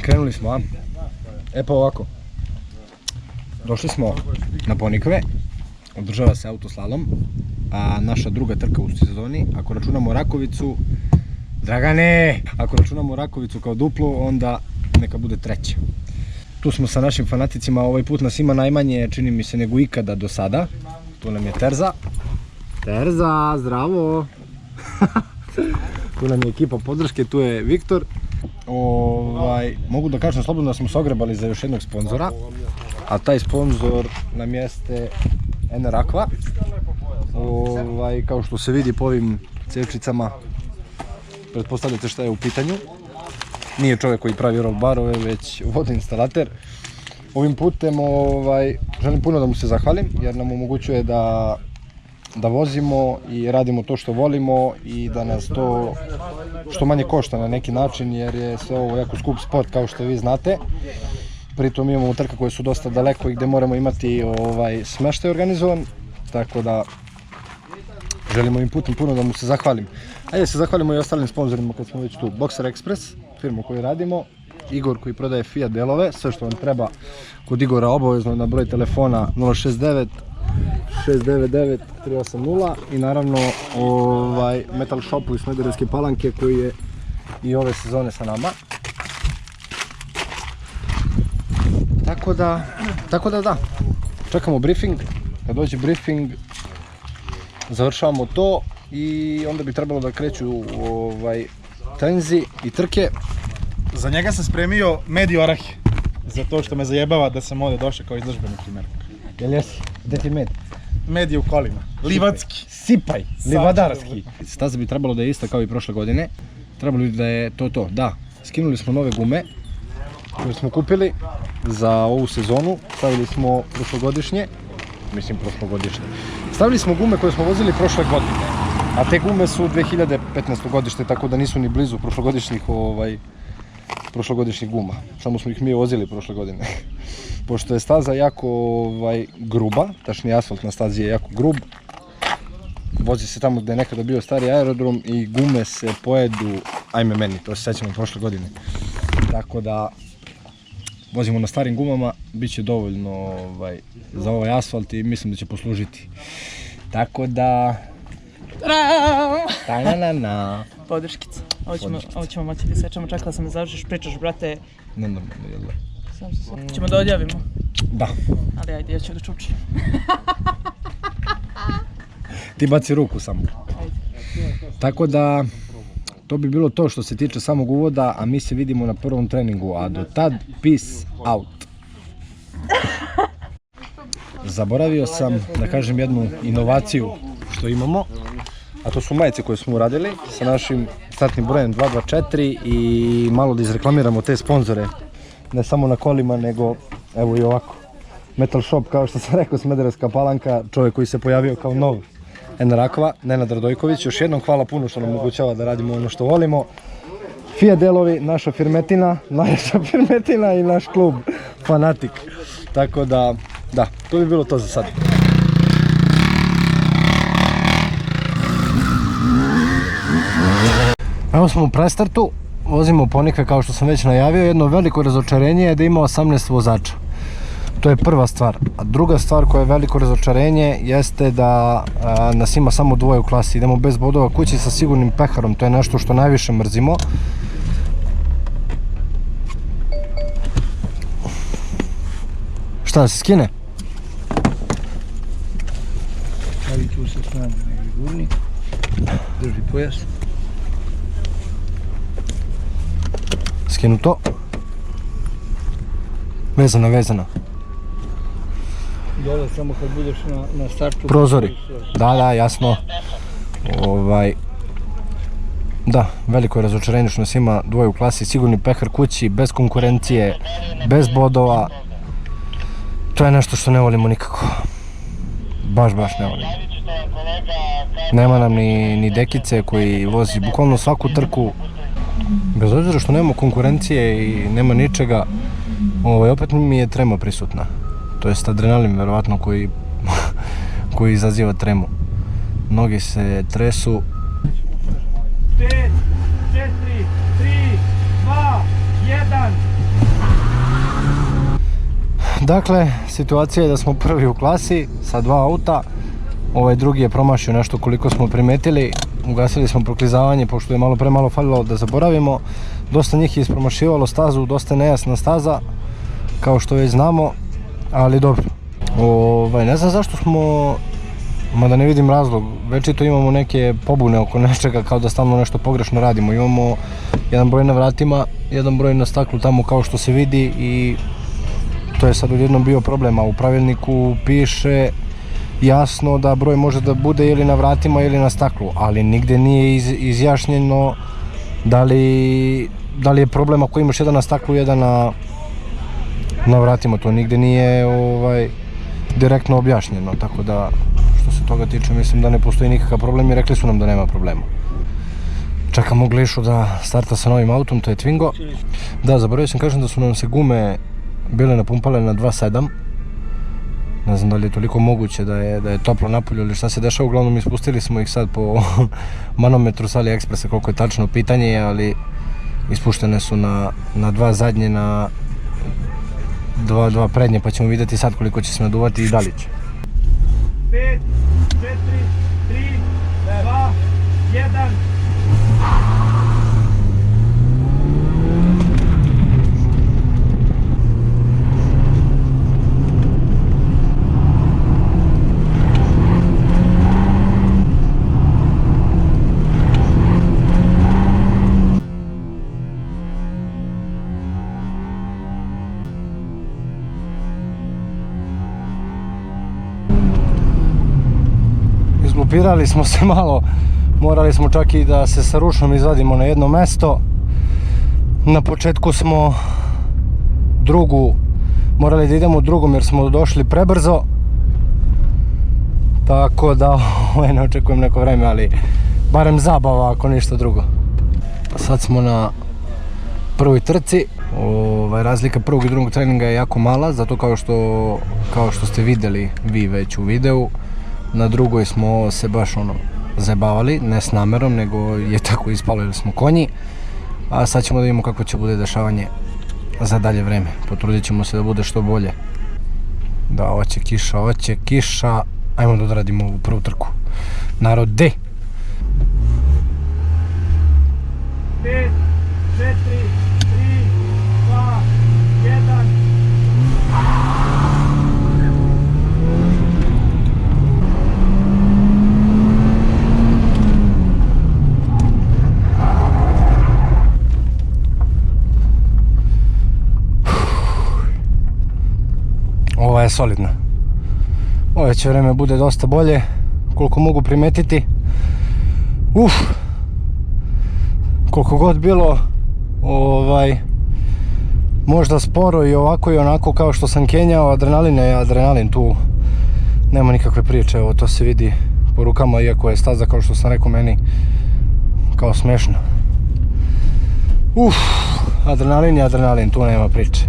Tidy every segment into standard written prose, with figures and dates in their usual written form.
Krenuli smo, a? E pa ovako. Došli smo na Ponikve. Održava se autoslalom. A naša druga trka u sezoni. Ako računamo Rakovicu... Dragane! Ako računamo Rakovicu kao duplu, onda neka bude treća. Tu smo sa našim fanaticima. Ovaj put nas ima najmanje, čini mi se, nego ikada do sada. Tu nam je Terza. Terza, zdravo! Tu nam je ekipa podrške, tu je Viktor. Mogu da kažem slobodno da smo se ogrebali za još jednog sponzora. A taj sponzor nam jeste NR Aqua. Kao što se vidi po ovim cevčicama, pretpostavljate šta je u pitanju. Nije čovjek koji pravi roll barove, već vodoinstalater. Ovim putem želim puno da mu se zahvalim, jer nam omogućuje da vozimo i radimo to što volimo i da nas to što manje košta na neki način, jer je sve ovo jako skup sport, kao što vi znate. Pritom imamo trke koje su dosta daleko i gde moramo imati smeštaj organizovan, tako da želimo ovim putem puno da mu se zahvalim. Ajde se zahvalimo i ostalim sponzorima kad smo već tu. Boxer Express, firmu koju radimo, Igor koji prodaje Fiat delove, sve što vam treba kod Igora obavezno na broj telefona 069 699 380 i naravno Metal Shopu iz Smederevske Palanke koji je i ove sezone sa nama. Tako da, čekamo briefing, kad dođe briefing završavamo to i onda bi trebalo da kreću trenzi i trke. Za njega sam spremio med i orahe, za to što me zajebava da sam ovdje došao kao izložbeni primjer. Jel jesi? Gde ti med? Med je u kolima, livatski. Sipaj, livadarski. Staza bi trebalo da je ista kao i prošle godine. Trebalo bi da je to. Da, skinuli smo nove gume koje smo kupili za ovu sezonu. Stavili smo prošlogodišnje. Stavili smo gume koje smo vozili prošle godine. A te gume su 2015. godište, tako da nisu ni blizu prošlogodišnjih guma. Samo smo ih mi vozili prošle godine. Pošto je staza jako gruba, tačnije asfalt na stazi je jako grub, vozi se tamo gde je nekada bio stari aerodrom i gume se pojedu, ajme meni, to se sećamo prošle godine. Tako da vozimo na starim gumama, bit će dovoljno za ovaj asfalt i mislim da će poslužiti. Tako da... Podrškica. Ovo ćemo moći da sečemo, čekala sam da završiš, pričaš, brate. Nenormalno, jel da? Ćemo da odjavimo? Da. Ali ajde, ja ću da čučim. Ti baci ruku samo. Tako da, to bi bilo to što se tiče samog uvoda, a mi se vidimo na prvom treningu, a do tad, peace out. Zaboravio sam da kažem jednu inovaciju što imamo, a to su majice koje smo uradili sa našim startnim brojem 224 i malo da izreklamiramo te sponzore, ne samo na kolima, nego evo i ovako. Metal Shop, kao što sam rekao, Smederevska Palanka, čovjek koji se pojavio kao nov NR Aqua, Nenad Radojković. Još jednom hvala puno što nam omogućava da radimo ono što volimo. Fiat delovi, naša firmetina, najjača firmetina i naš klub Fanatik. Tako da, to bi bilo to za sad. Evo smo u prestartu, vozimo Ponikve kao što sam već najavio. Jedno veliko razočarenje je da ima 18 vozača. To je prva stvar. A druga stvar koja je veliko razočarenje jeste da nas ima samo dvoje u klasi. Idemo bez bodova kući sa sigurnim peharom. To je nešto što najviše mrzimo. Šta da se skine? Stavi tu sa strane negdje gurni. Drži pojas. Skinuto. Vezana. Dole samo kad budeš na startu. Prozori. Da, jasno. Da, veliko je razočarenje što nas ima dvoje u klasi, sigurni pehar kući, bez konkurencije, bez bodova. To je nešto što ne volimo nikako. Baš ne volimo. Nema nam ni Dekice koji vozi bukvalno svaku trku. Bez obzira što nemamo konkurencije i nema ničega, opet mi je trema prisutna. To je adrenalin verovatno koji izaziva tremu. Noge se tresu. 5, 4, 3, 2, Dakle, situacija je da smo prvi u klasi sa 2 auta. Ovaj drugi je promašio nešto koliko smo primetili. Ugasili smo proklizavanje pošto je malo pre malo falilo da zaboravimo. Dosta njih je ispromašivalo stazu, dosta nejasna staza, kao što već znamo, ali dobro. Ne znam zašto smo, mada ne vidim razlog, večito imamo neke pobune oko nečega, kao da stalno nešto pogrešno radimo. Imamo jedan broj na vratima, jedan broj na staklu tamo kao što se vidi i to je sad odjednom bio problema. U pravilniku piše jasno da broj može da bude ili na vratima ili na staklu, ali nigde nije izjašnjeno da li je problem ako imaš jedan na staklu, jedan na vratima. To nigde nije direktno objašnjeno, tako da što se toga tiče mislim da ne postoji nikakav problem i rekli su nam da nema problema. Čekamo Glišu da starta sa novim autom, to je Twingo. Da, zaboravio sam kažem da su nam se gume bile napumpale na 2.7. Ne znam da li je toliko moguće da je toplo napolju ili šta se dešava, uglavnom ispustili smo ih sad po manometru s AliExpressa, koliko je tačno pitanje, ali ispuštene su na 2 zadnje, na 2 prednje, pa ćemo vidjeti sad koliko će se naduvati i da li će. 5, 4, 3, 2, 1. Izglupirali smo se malo, morali smo čak i da se sa rušom izvadimo na jedno mesto. Na početku smo morali da idemo drugom jer smo došli prebrzo. Tako da ne očekujem neko vreme, ali barem zabava ako ništa drugo. Sad smo na prvoj trci. Razlika prvog i drugog treninga je jako mala, zato kao što ste vidjeli vi već u videu, na drugoj smo se baš zajebavali, ne s namerom, nego je tako ispalo jer smo konji. A sad ćemo da vidimo kako će bude dešavanje za dalje vreme. Potrudit ćemo se da bude što bolje. Da, hoće kiša. Ajmo da odradimo ovu prvu trku. Narode! 5, 4, 3, 2, 1. Ova je solidna. Ove će vreme bude dosta bolje, koliko mogu primetiti. Koliko god bilo možda sporo i ovako i onako kao što sam kenjao, adrenalin je adrenalin, tu nema nikakve priče. Evo, to se vidi po rukama, iako je staza, kao što sam rekao, meni kao smešna. Adrenalin je adrenalin, tu nema priče.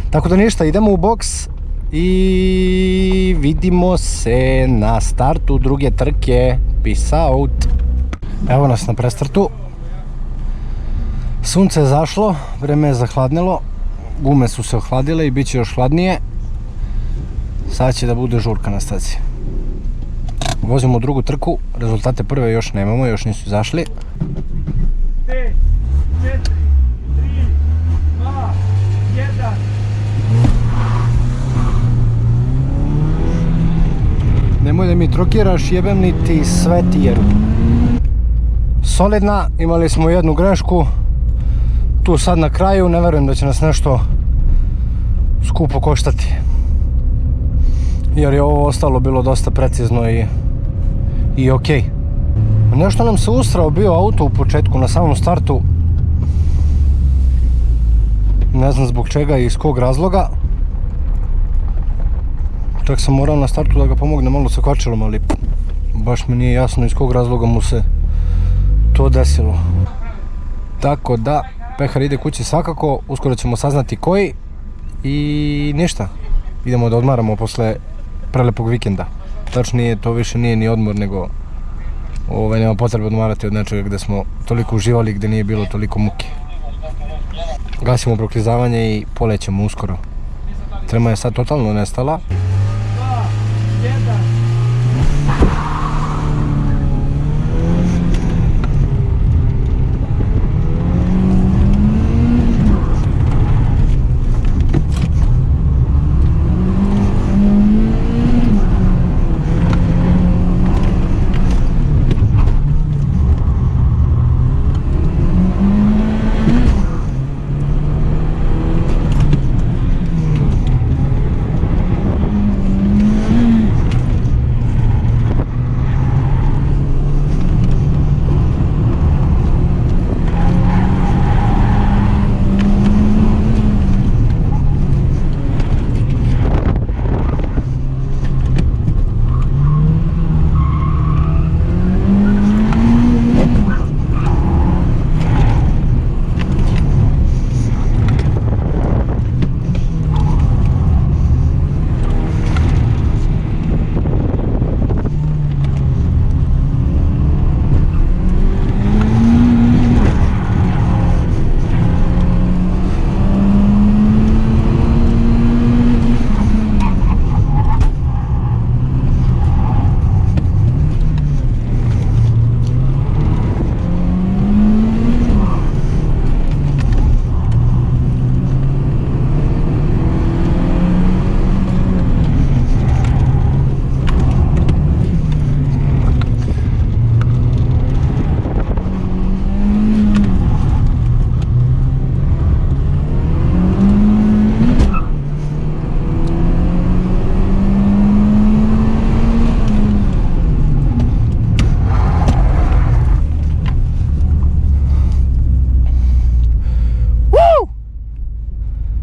Tako da ništa, idemo u boks i vidimo se na startu druge trke. Peace out. Evo nas na prestartu. Sunce je zašlo, vreme je zahladnilo, gume su se ohladile i bit će još hladnije. Sad će da bude žurka na stazi. Vozimo drugu trku, rezultate prve još nemamo, još nisu izašli. 5, 4, 3, 2, 1. Nemoj da mi trokiraš, jebem li ti sve tijeru. Solidna, imali smo jednu grešku. Tu sad na kraju, ne verujem da će nas nešto skupo koštati. Jer je ovo ostalo bilo dosta precizno i okej. Nešto nam se usrao bio auto u početku, na samom startu. Ne znam zbog čega i iz kog razloga. Čak sam morao na startu da ga pomognem malo sa kvačelom, ali baš mi nije jasno iz kog razloga mu se to desilo. Tako da, pehar ide kući svakako, uskoro ćemo saznati koji i ništa. Idemo da odmaramo posle prelepog vikenda. Tačnije, to više nije ni odmor, nego nema potrebe odmarati od nečega gde smo toliko uživali, gde nije bilo toliko muke. Gasimo proklizavanje i polećemo uskoro. Trema je sad totalno nestala.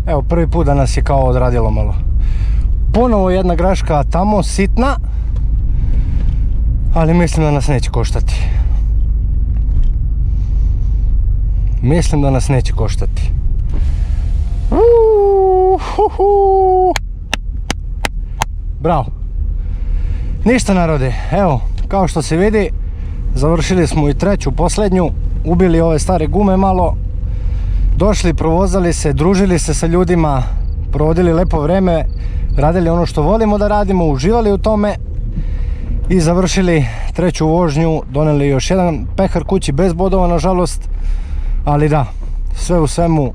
Evo, prvi put da nas je kao odradilo malo. Ponovo jedna greška tamo, sitna, ali mislim da nas neće koštati. Mislim da nas neće koštati. Bravo. Ništa narode, evo, kao što se vidi, završili smo i treću, posljednju, ubili ove stare gume malo, došli, provozali se, družili se sa ljudima, provodili lepo vreme, radili ono što volimo da radimo, uživali u tome i završili treću vožnju, doneli još jedan pehar kući bez bodova nažalost, ali da, sve u svemu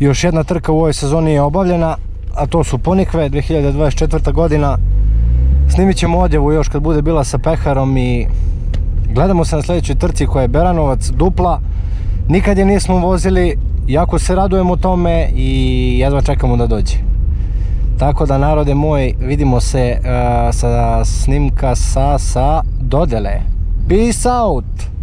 još jedna trka u ovoj sezoni je obavljena, a to su Ponikve, 2024. godina. Snimit ćemo odjavu još kad bude bila sa peharom i gledamo se na sljedećoj trci koja je Beranovac, dupla. Nikad je nismo vozili, jako se radujemo tome i jedva čekamo da dođe. Tako da narode moj, vidimo se sa snimka sa Dodele. Peace out!